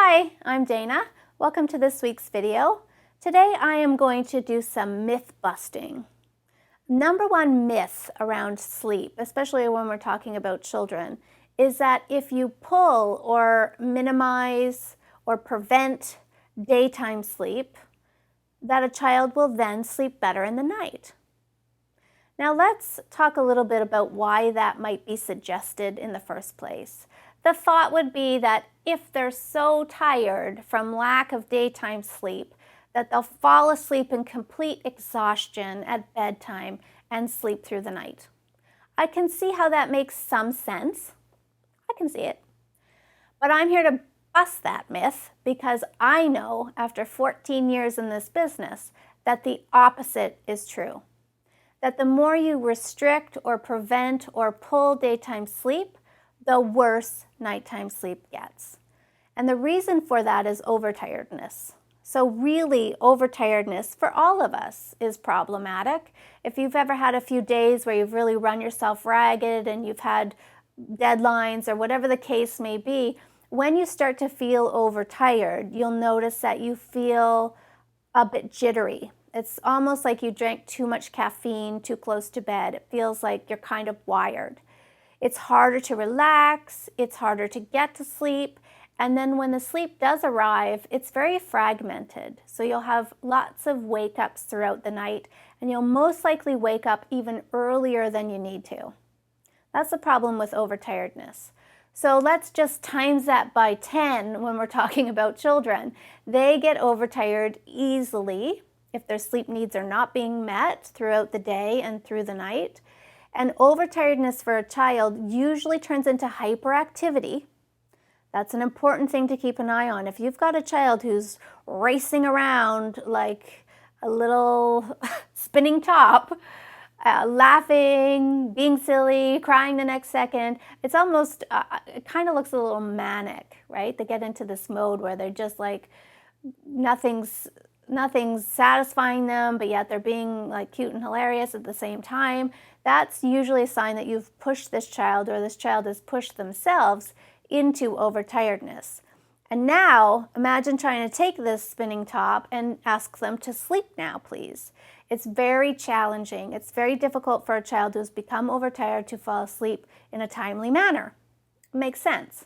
Hi, I'm Dana. Welcome to this week's video. Today I am going to do some myth busting. Number one myth around sleep, especially when we're talking about children, is that if you pull or minimize or prevent daytime sleep, that a child will then sleep better in the night. Now let's talk a little bit about why that might be suggested in the first place. The thought would be that if they're so tired from lack of daytime sleep, that they'll fall asleep in complete exhaustion at bedtime and sleep through the night. I can see how that makes some sense. I can see it. But I'm here to bust that myth because I know after 14 years in this business that the opposite is true. That the more you restrict or prevent or pull daytime sleep, the worse nighttime sleep gets. And the reason for that is overtiredness. So really, overtiredness for all of us is problematic. If you've ever had a few days where you've really run yourself ragged and you've had deadlines or whatever the case may be, when you start to feel overtired, you'll notice that you feel a bit jittery. It's almost like you drank too much caffeine too close to bed. It feels like you're kind of wired. It's harder to relax, it's harder to get to sleep, and then when the sleep does arrive, it's very fragmented. So you'll have lots of wake-ups throughout the night, and you'll most likely wake up even earlier than you need to. That's the problem with overtiredness. So let's just times that by 10 when we're talking about children. They get overtired easily if their sleep needs are not being met throughout the day and through the night. And overtiredness for a child usually turns into hyperactivity. That's an important thing to keep an eye on. If you've got a child who's racing around like a little spinning top, laughing, being silly, crying the next second, it's almost, it kind of looks a little manic, right? They get into this mode where they're just like, nothing's satisfying them, but yet they're being like cute and hilarious at the same time. That's usually a sign that you've pushed this child or this child has pushed themselves into overtiredness. And now imagine trying to take this spinning top and ask them to sleep now, please. It's very challenging. It's very difficult for a child who's become overtired to fall asleep in a timely manner. It makes sense.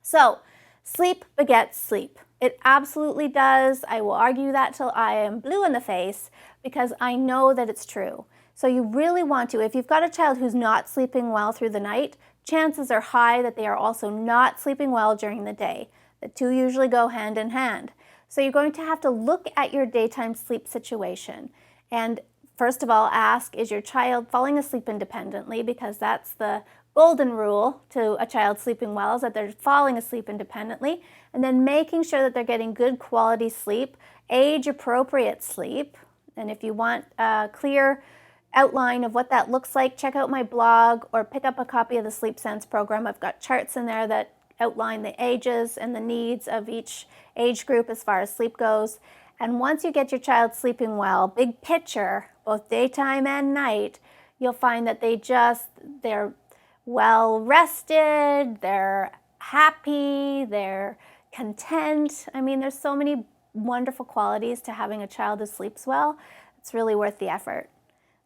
So, sleep begets sleep. It absolutely does. I will argue that till I am blue in the face because I know that it's true. So you really want to, if you've got a child who's not sleeping well through the night, chances are high that they are also not sleeping well during the day. The two usually go hand in hand. So you're going to have to look at your daytime sleep situation. And first of all, ask, is your child falling asleep independently? Because that's the golden rule to a child sleeping well, is that they're falling asleep independently. And then making sure that they're getting good quality sleep, age-appropriate sleep. And if you want a clear outline of what that looks like, check out my blog or pick up a copy of the Sleep Sense program. I've got charts in there that outline the ages and the needs of each age group as far as sleep goes. And once you get your child sleeping well, big picture, both daytime and night, you'll find that they're well rested, they're happy, they're content. I mean, there's so many wonderful qualities to having a child who sleeps well. It's really worth the effort.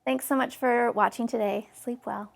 Thanks so much for watching today. Sleep well.